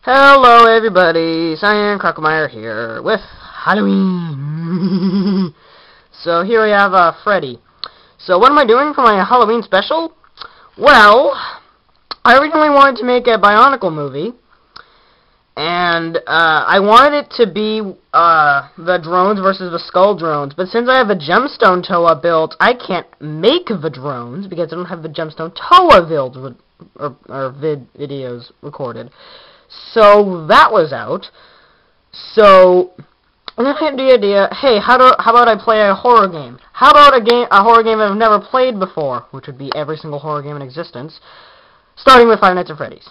Hello everybody, Cyan Crocomire here with Halloween. So here we have Freddy. So what am I doing for my Halloween special? Well, I originally wanted to make a Bionicle movie, and I wanted it to be the drones versus the skull drones, but since I have a gemstone Toa built, I can't make the drones because I don't have the gemstone Toa built or videos recorded. So that was out. So and then I had the idea, hey, how about I play a horror game? How about a horror game I've never played before, which would be every single horror game in existence, starting with Five Nights at Freddy's.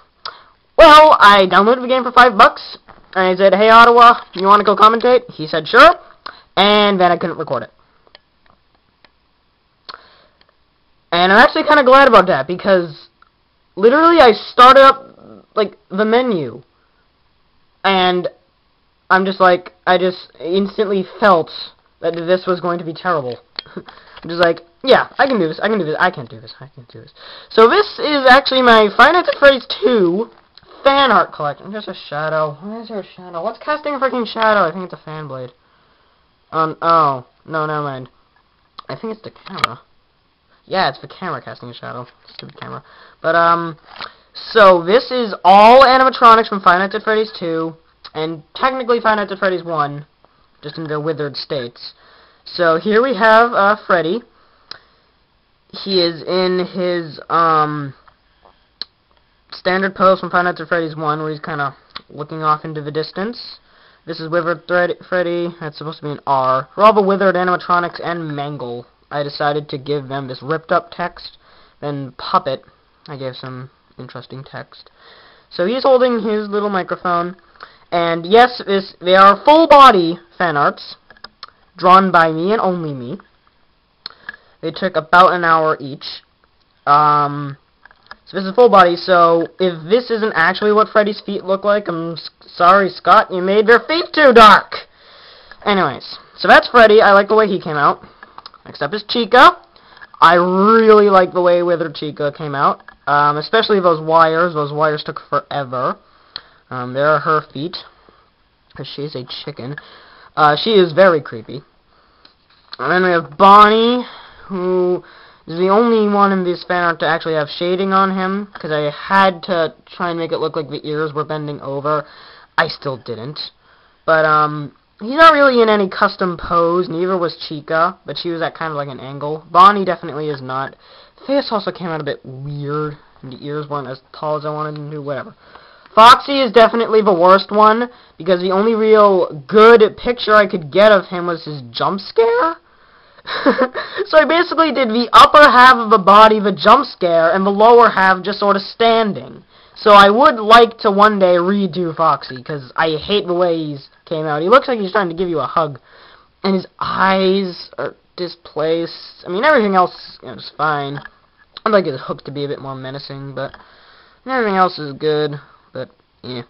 Well, I downloaded the game for $5, and I said, hey Ottawa, you want to go commentate? He said sure, and then I couldn't record it. And I'm actually kind of glad about that, because literally I started up like the menu, and I'm just like, I just instantly felt that this was going to be terrible. I'm just like, yeah, I can do this, I can't do this, I can't do this. So this is actually my Five Nights at Freddy's 2 fan art collection. There's a shadow. Why is there a shadow? What's casting a freaking shadow? I think it's a fan blade. Oh, no, never mind. I think it's the camera. Yeah, it's the camera casting a shadow. Stupid camera. But, so this is all animatronics from Five Nights at Freddy's 2, and technically Five Nights at Freddy's 1, just in their withered states. So here we have Freddy. He is in his standard pose from Five Nights at Freddy's 1, where he's kind of looking off into the distance. This is Withered Freddy. That's supposed to be an R. For all the withered animatronics and Mangle, I decided to give them this ripped up text. Then Puppet, I gave some interesting text. So he's holding his little microphone, and yes, they are full body fan arts, drawn by me and only me. They took about an hour each. So this is full body, so if this isn't actually what Freddy's feet look like, I'm sorry, Scott, you made their feet too dark! Anyways, so that's Freddy. I like the way he came out. Next up is Chica. I really like the way Withered Chica came out. Especially those wires. Those wires took forever. There are her feet. Because she's a chicken. She is very creepy. And then we have Bonnie, who is the only one in this fan art to actually have shading on him, because I had to try and make it look like the ears were bending over. I still didn't. But, he's not really in any custom pose, neither was Chica, but she was at kind of like an angle. Bonnie definitely is not. The face also came out a bit weird, and the ears weren't as tall as I wanted them to, whatever. Foxy is definitely the worst one, because the only real good picture I could get of him was his jump scare. So I basically did the upper half of the body, the jump scare, and the lower half just sort of standing. So I would like to one day redo Foxy, because I hate the way he's came out. He looks like he's trying to give you a hug. And his eyes are displaced. I mean, everything else is fine. I'd like his hook to be a bit more menacing, but everything else is good. But, yeah.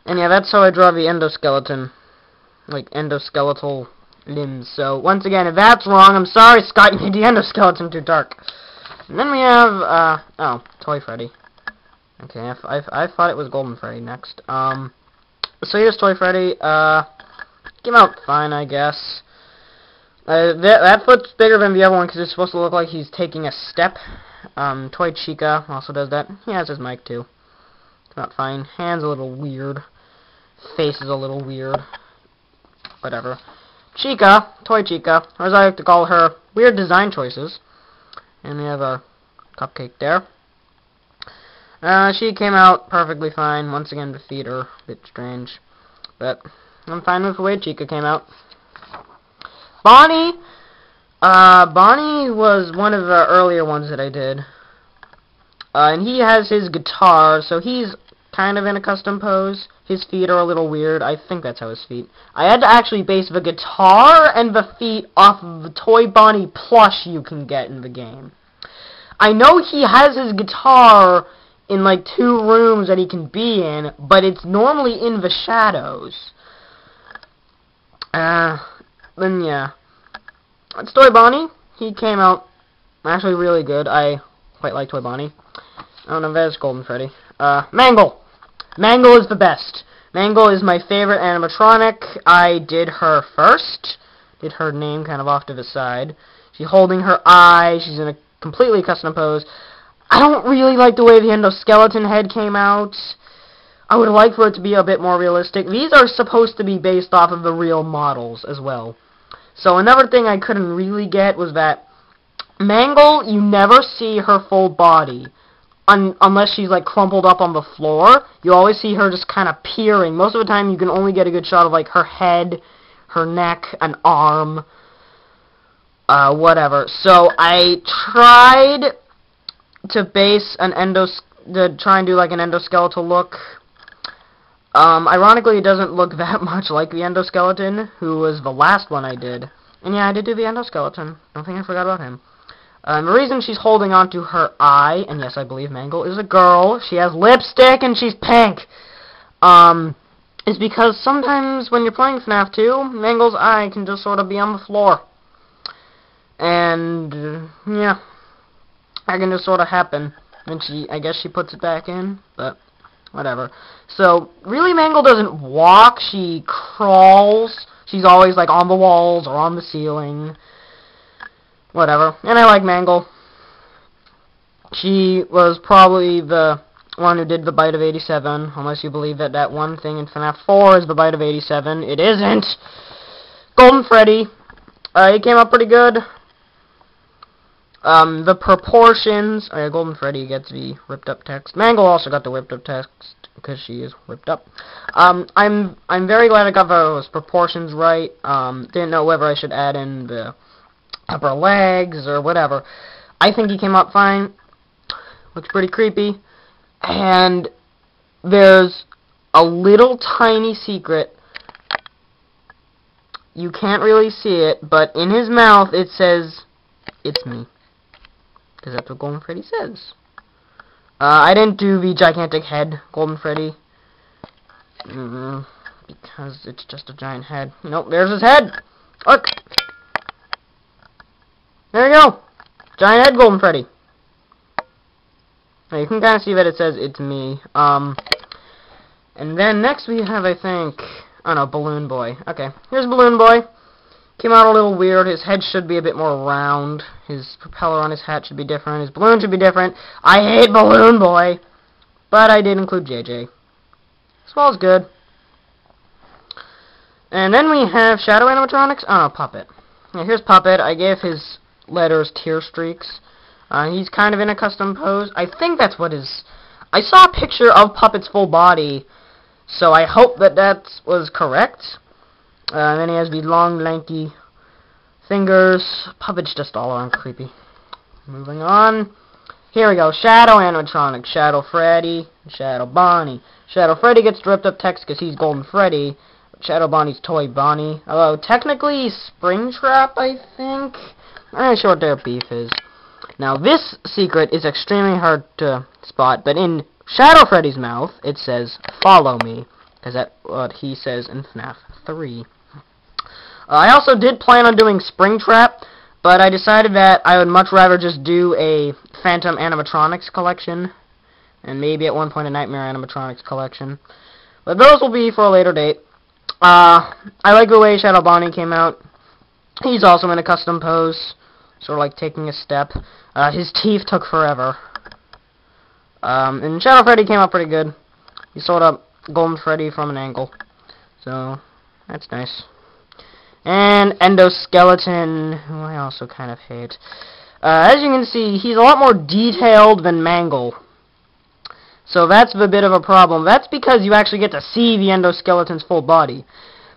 And yeah, that's how I draw the endoskeleton. Like, endoskeletal limbs. So, once again, if that's wrong, I'm sorry, Scott, you made the endoskeleton too dark. And then we have, oh, Toy Freddy. Okay, I thought it was Golden Freddy next. So here's Toy Freddy. Came out fine, I guess. That foot's bigger than the other one because it's supposed to look like he's taking a step. Toy Chica also does that. He has his mic too. Came out fine. Hand's a little weird. Face is a little weird. Whatever. Chica, Toy Chica, or as I like to call her, weird design choices. And we have a cupcake there. She came out perfectly fine. Once again, the feet are a bit strange. But I'm fine with the way Chica came out. Bonnie! Bonnie was one of the earlier ones that I did. And he has his guitar, so he's kind of in a custom pose. His feet are a little weird. I think that's how his feet. I had to actually base the guitar and the feet off of the Toy Bonnie plush you can get in the game. I know he has his guitar in like 2 rooms that he can be in, but it's normally in the shadows. Then yeah. It's Toy Bonnie. He came out actually really good. I quite like Toy Bonnie. I don't know if that's Golden Freddy. Mangle! Mangle is the best. Mangle is my favorite animatronic. I did her first. Did her name kind of off to the side. She's holding her eye. She's in a completely custom pose. I don't really like the way the endoskeleton head came out. I would like for it to be a bit more realistic. These are supposed to be based off of the real models as well. So another thing I couldn't really get was that Mangle, you never see her full body. Unless she's like crumpled up on the floor. You always see her just kind of peering. Most of the time you can only get a good shot of like her head, her neck, an arm, whatever. So I tried to base an try and do like an endoskeletal look. Ironically, it doesn't look that much like the endoskeleton, who was the last one I did. And yeah, I did do the endoskeleton. Don't think I forgot about him. The reason she's holding onto her eye, and yes, I believe Mangle is a girl, she has lipstick and she's pink, is because sometimes when you're playing FNAF 2, Mangle's eye can just sort of be on the floor. And, yeah, that can just sort of happen. And I guess she puts it back in, but whatever. So, really Mangle doesn't walk, she crawls. She's always, like, on the walls or on the ceiling. Whatever. And I like Mangle. She was probably the one who did the Bite of 87, unless you believe that that one thing in FNAF 4 is the Bite of 87. It isn't! Golden Freddy. He came up pretty good. The proportions... Oh yeah, Golden Freddy gets the ripped up text. Mangle also got the ripped up text, because she is ripped up. I'm very glad I got those proportions right. Didn't know whether I should add in the upper legs or whatever. I think he came up fine. Looks pretty creepy. And there's a little tiny secret. You can't really see it, but in his mouth it says, "It's me." Because that's what Golden Freddy says. I didn't do the gigantic head Golden Freddy. Because it's just a giant head. Nope, there's his head! Look! There you go! Giant head Golden Freddy. Now you can kind of see that it says, "It's me." And then next we have, I think... Oh no, Balloon Boy. Okay, here's Balloon Boy. Came out a little weird. His head should be a bit more round. His propeller on his hat should be different. His balloon should be different. I hate Balloon Boy! But I did include JJ. Smells good. And then we have Shadow Animatronics. Oh no, Puppet. Now here's Puppet. I gave his letters tear streaks. He's kind of in a custom pose. I think that's what his... I saw a picture of Puppet's full body, so I hope that that was correct. And then he has these long, lanky fingers. Puppet's just all around creepy. Moving on. Here we go. Shadow Animatronic. Shadow Freddy. Shadow Bonnie. Shadow Freddy gets ripped up text because he's Golden Freddy. Shadow Bonnie's Toy Bonnie. Although, technically, he's Springtrap, I think. I'm not sure what their beef is. Now, this secret is extremely hard to spot, but in Shadow Freddy's mouth, it says, "Follow me," because that's what he says in FNAF 3. I also did plan on doing Springtrap, but I decided that I would much rather just do a Phantom Animatronics collection, and maybe at one point a Nightmare Animatronics collection. But those will be for a later date. I like the way Shadow Bonnie came out. He's also in a custom pose, sort of like taking a step. His teeth took forever. And Shadow Freddy came out pretty good. He's sort of Golden Freddy from an angle. So, that's nice. And Endoskeleton, who I also kind of hate. As you can see, he's a lot more detailed than Mangle. So that's a bit of a problem. That's because you actually get to see the Endoskeleton's full body.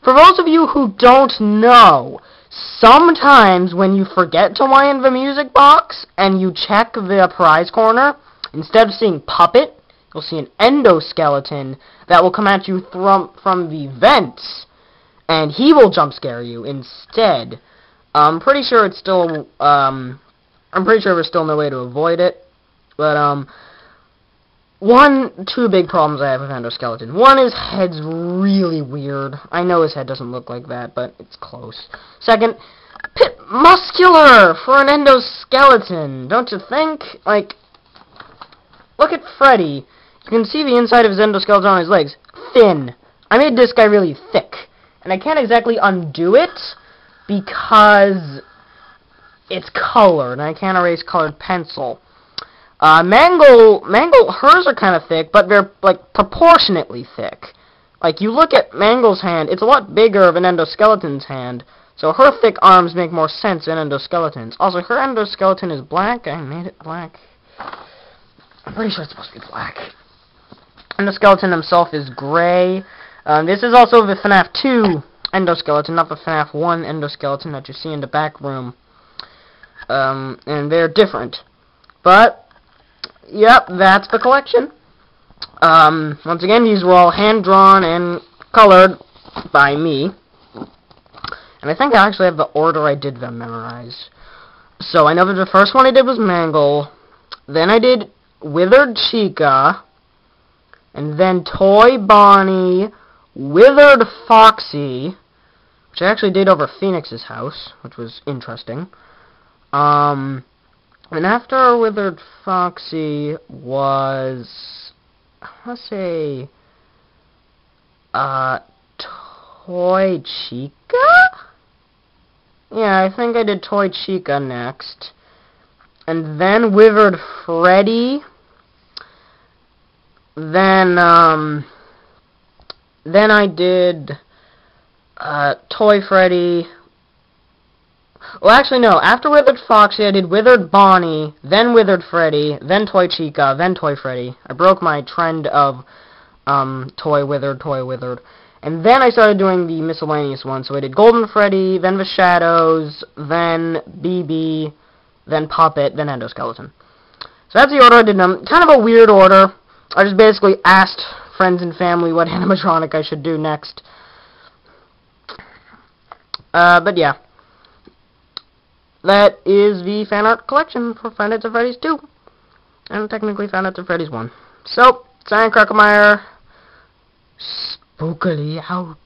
For those of you who don't know, sometimes when you forget to wind the music box and you check the prize corner, instead of seeing Puppet, you'll see an Endoskeleton that will come at you from the vents, and he will jump scare you instead. I'm pretty sure it's still, I'm pretty sure there's still no way to avoid it, but, two big problems I have with Endoskeleton. One is head's really weird. I know his head doesn't look like that, but it's close. Second, bit muscular for an Endoskeleton, don't you think? Like, look at Freddy. You can see the inside of his endoskeleton on his legs. Thin. I made this guy really thick. And I can't exactly undo it because it's colored, and I can't erase colored pencil. Mangle, hers are kind of thick, but they're, like, proportionately thick. Like, you look at Mangle's hand, it's a lot bigger than Endoskeleton's hand, so her thick arms make more sense than Endoskeleton's. Also, her endoskeleton is black. I made it black. I'm pretty sure it's supposed to be black. Endoskeleton himself is gray. This is also the FNAF 2 endoskeleton, not the FNAF 1 endoskeleton that you see in the back room. And they're different. But, yep, that's the collection. Once again, these were all hand-drawn and colored by me. And I think I actually have the order I did them memorized. So I know that the first one I did was Mangle. Then I did Withered Chica. And then Toy Bonnie, Withered Foxy, which I actually did over Phoenix's house, which was interesting. And after Withered Foxy was, I want to say, Toy Chica? Yeah, I think I did Toy Chica next. And then Withered Freddy. Then I did Toy Freddy. Well, actually, no. After Withered Foxy, I did Withered Bonnie, then Withered Freddy, then Toy Chica, then Toy Freddy. I broke my trend of Toy Withered. And then I started doing the miscellaneous ones. So I did Golden Freddy, then the Shadows, then BB, then Puppet, then Endoskeleton. So that's the order I did them. Kind of a weird order. I just basically asked friends and family what animatronic I should do next. But yeah. That is the fan art collection for Five Nights at Freddy's 2. And technically Five Nights at Freddy's 1. So, Cyan Crocomire, spookily out.